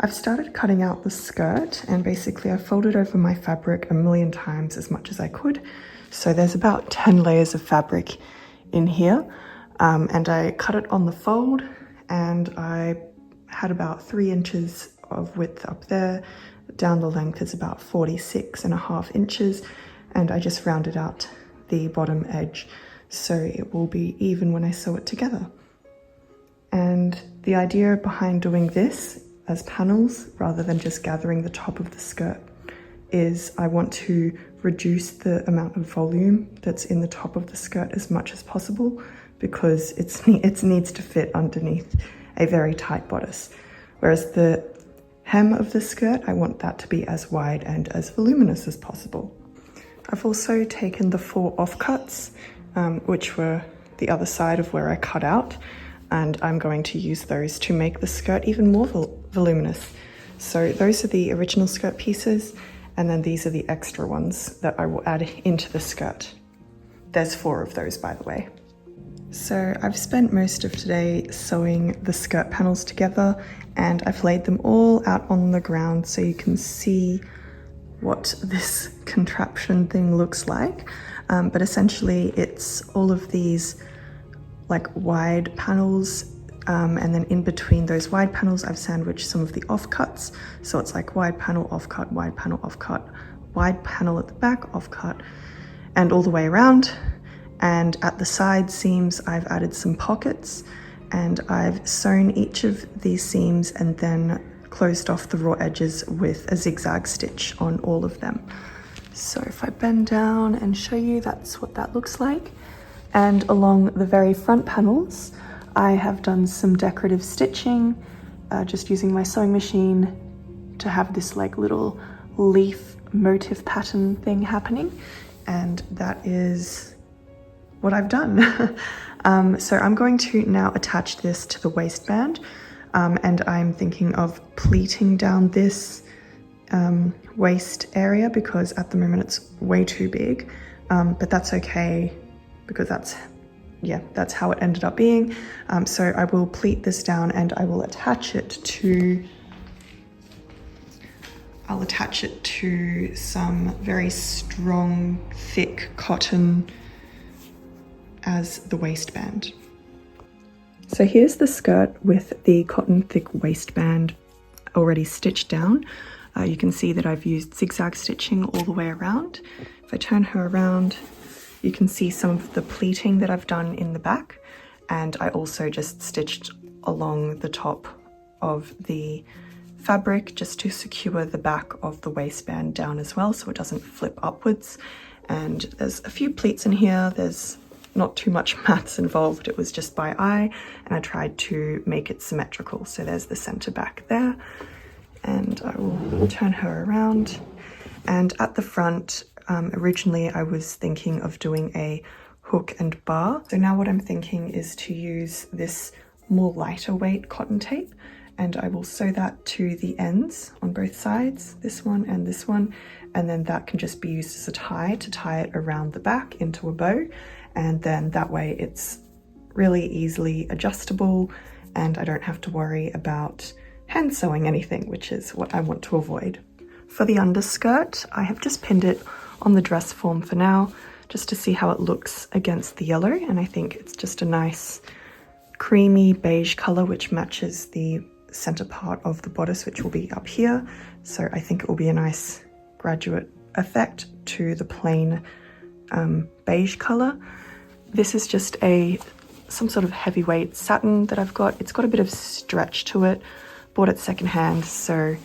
I've started cutting out the skirt, and basically I folded over my fabric a million times as much as I could. So there's about 10 layers of fabric in here, and I cut it on the fold, and I had about 3 inches of width up there. Down the length is about 46.5 inches, and I just rounded out the bottom edge so it will be even when I sew it together. And the idea behind doing this as panels rather than just gathering the top of the skirt is I want to reduce the amount of volume that's in the top of the skirt as much as possible, because it needs to fit underneath a very tight bodice. Whereas the hem of the skirt, I want that to be as wide and as voluminous as possible. I've also taken the 4 offcuts, which were the other side of where I cut out, and I'm going to use those to make the skirt even more voluminous. So those are the original skirt pieces, and then these are the extra ones that I will add into the skirt. There's 4 of those, by the way. So I've spent most of today sewing the skirt panels together, and I've laid them all out on the ground so you can see what this contraption thing looks like. But essentially it's all of these like wide panels, and then in between those wide panels I've sandwiched some of the offcuts, so it's like wide panel, offcut, wide panel, offcut, wide panel at the back, offcut, and all the way around. And at the side seams I've added some pockets, and I've sewn each of these seams and then closed off the raw edges with a zigzag stitch on all of them. So if I bend down and show you, that's what that looks like. And along the very front panels, I have done some decorative stitching, just using my sewing machine to have this like little leaf motif pattern thing happening. And that is what I've done. So I'm going to now attach this to the waistband, and I'm thinking of pleating down this waist area because at the moment it's way too big, but that's okay, because that's how it ended up being. So I will pleat this down and I will attach it to some very strong, thick cotton as the waistband. So here's the skirt with the cotton thick waistband already stitched down. You can see that I've used zigzag stitching all the way around. If I turn her around, you can see some of the pleating that I've done in the back, and I also just stitched along the top of the fabric just to secure the back of the waistband down as well so it doesn't flip upwards. And there's a few pleats in here. There's not too much maths involved, it was just by eye, and I tried to make it symmetrical. So there's the center back there, and I will turn her around. And at the front, originally I was thinking of doing a hook and bar. So now what I'm thinking is to use this more lighter weight cotton tape, and I will sew that to the ends on both sides, this one, and then that can just be used as a tie to tie it around the back into a bow. And then that way it's really easily adjustable and I don't have to worry about hand sewing anything, which is what I want to avoid. For the underskirt, I have just pinned it on the dress form for now, just to see how it looks against the yellow, and I think it's just a nice creamy beige color which matches the center part of the bodice, which will be up here. So I think it will be a nice graduate effect to the plain beige color. This is just some sort of heavyweight satin that I've got. It's got a bit of stretch to it, bought it secondhand, so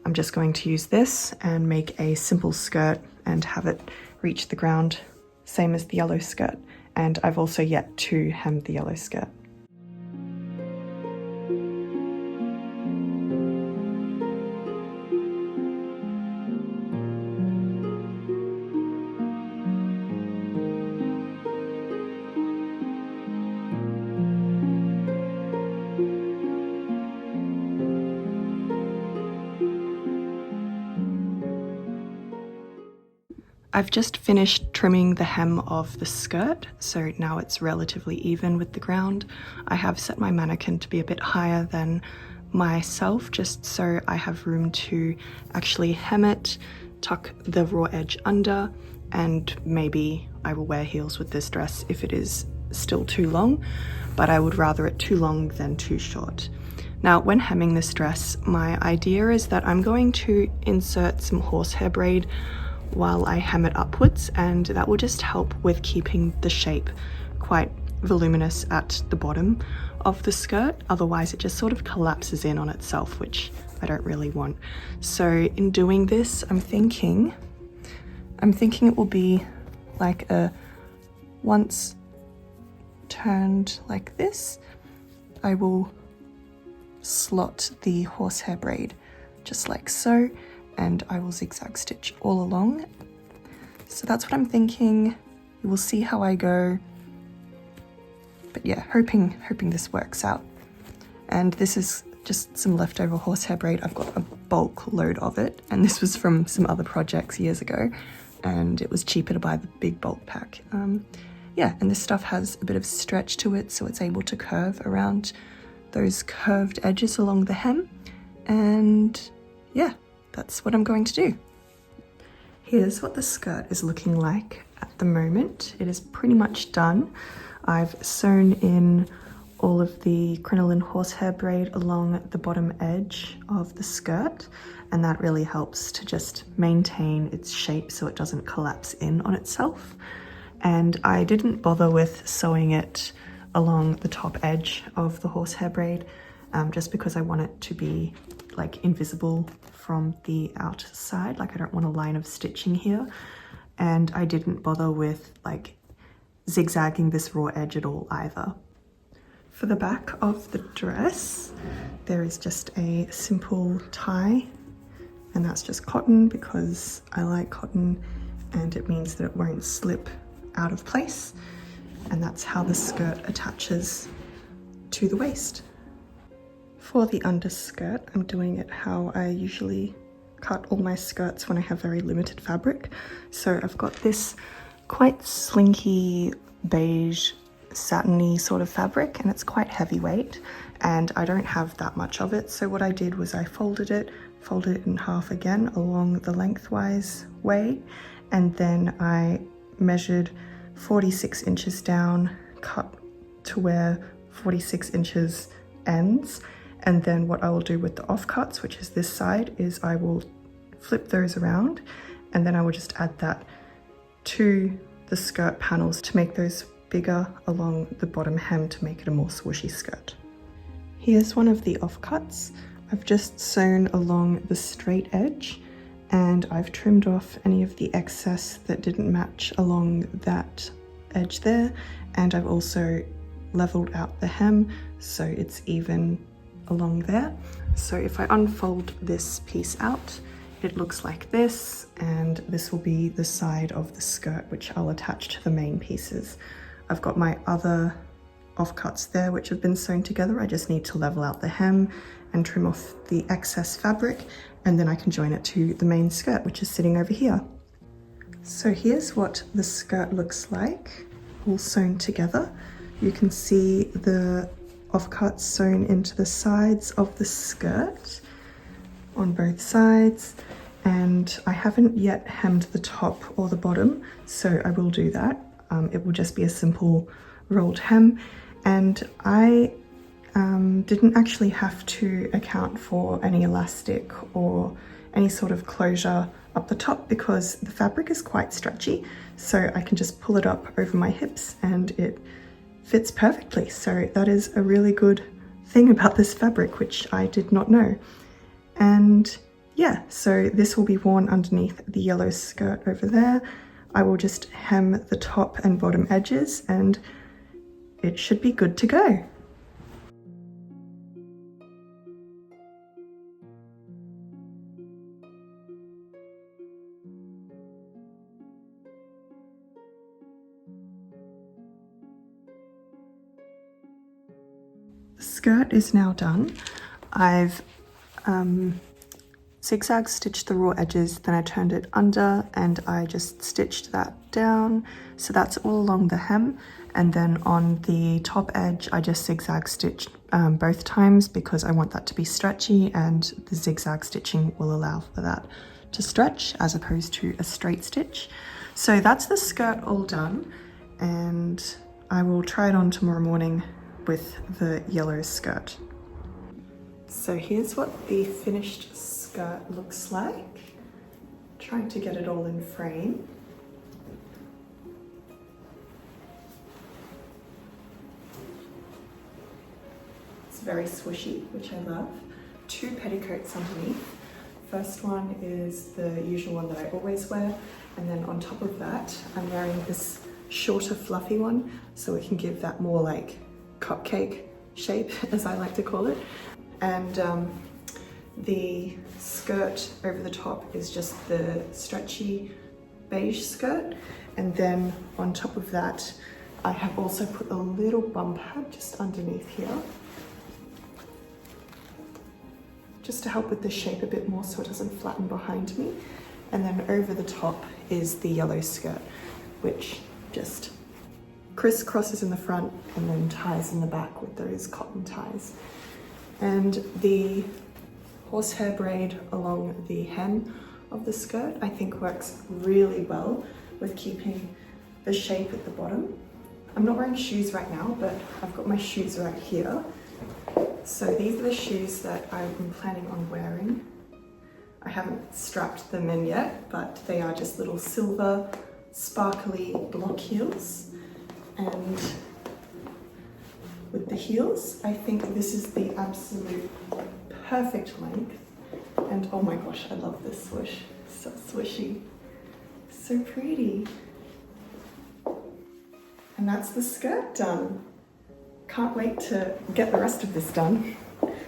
I'm just going to use this and make a simple skirt and have it reach the ground, same as the yellow skirt. And I've also yet to hem the yellow skirt. I've just finished trimming the hem of the skirt, so now it's relatively even with the ground. I have set my mannequin to be a bit higher than myself just so I have room to actually hem it, tuck the raw edge under, and maybe I will wear heels with this dress if it is still too long, but I would rather it too long than too short. Now, when hemming this dress, my idea is that I'm going to insert some horsehair braid while I hem it upwards, and that will just help with keeping the shape quite voluminous at the bottom of the skirt. Otherwise it just sort of collapses in on itself, which I don't really want. So in doing this, I'm thinking it will be like a once turned like this, I will slot the horsehair braid just like so, and I will zigzag stitch all along. So that's what I'm thinking. We'll see how I go. But yeah, hoping this works out. And this is just some leftover horsehair braid. I've got a bulk load of it, and this was from some other projects years ago, and it was cheaper to buy the big bulk pack. Yeah, and this stuff has a bit of stretch to it, so it's able to curve around those curved edges along the hem. And yeah, that's what I'm going to do. Here's what the skirt is looking like at the moment. It is pretty much done. I've sewn in all of the crinoline horsehair braid along the bottom edge of the skirt, and that really helps to just maintain its shape so it doesn't collapse in on itself. And I didn't bother with sewing it along the top edge of the horsehair braid, just because I want it to be like invisible from the outside. Like I don't want a line of stitching here, and I didn't bother with like zigzagging this raw edge at all either. For the back of the dress, there is just a simple tie, and that's just cotton because I like cotton and it means that it won't slip out of place, and that's how the skirt attaches to the waist. For the underskirt, I'm doing it how I usually cut all my skirts when I have very limited fabric. So I've got this quite slinky beige satiny sort of fabric, and it's quite heavyweight, and I don't have that much of it. So what I did was I folded it in half again along the lengthwise way, and then I measured 46 inches down, cut to where 46 inches ends, and then what I will do with the offcuts, which is this side, is I will flip those around, and then I will just add that to the skirt panels to make those bigger along the bottom hem to make it a more swooshy skirt. Here's one of the offcuts. I've just sewn along the straight edge, and I've trimmed off any of the excess that didn't match along that edge there, and I've also leveled out the hem so it's even along there. So if I unfold this piece out, it looks like this, and this will be the side of the skirt which I'll attach to the main pieces. I've got my other offcuts there which have been sewn together. I just need to level out the hem and trim off the excess fabric, and then I can join it to the main skirt which is sitting over here. So here's what the skirt looks like, all sewn together. You can see the offcuts sewn into the sides of the skirt on both sides, and I haven't yet hemmed the top or the bottom, so I will do that. It will just be a simple rolled hem, and I didn't actually have to account for any elastic or any sort of closure up the top because the fabric is quite stretchy, so I can just pull it up over my hips and it fits perfectly. So that is a really good thing about this fabric, which I did not know. And yeah, so this will be worn underneath the yellow skirt over there. I will just hem the top and bottom edges and it should be good to go. The skirt is now done. I've zigzag stitched the raw edges, then I turned it under and I just stitched that down. So that's all along the hem. And then on the top edge, I just zigzag stitched both times because I want that to be stretchy, and the zigzag stitching will allow for that to stretch as opposed to a straight stitch. So that's the skirt all done, and I will try it on tomorrow morning with the yellow skirt. So here's what the finished skirt looks like. Trying to get it all in frame. It's very swishy, which I love. 2 petticoats underneath. First one is the usual one that I always wear, and then on top of that I'm wearing this shorter fluffy one so it can give that more like cupcake shape, as I like to call it. And the skirt over the top is just the stretchy beige skirt, and then on top of that I have also put a little bum pad just underneath here, just to help with the shape a bit more so it doesn't flatten behind me. And then over the top is the yellow skirt, which just crisscrosses in the front and then ties in the back with those cotton ties. And the horsehair braid along the hem of the skirt I think works really well with keeping the shape at the bottom. I'm not wearing shoes right now, but I've got my shoes right here. So these are the shoes that I'm planning on wearing. I haven't strapped them in yet, but they are just little silver sparkly block heels. And with the heels, I think this is the absolute perfect length. And oh my gosh, I love this swoosh. So swishy, so pretty. And that's the skirt done. Can't wait to get the rest of this done.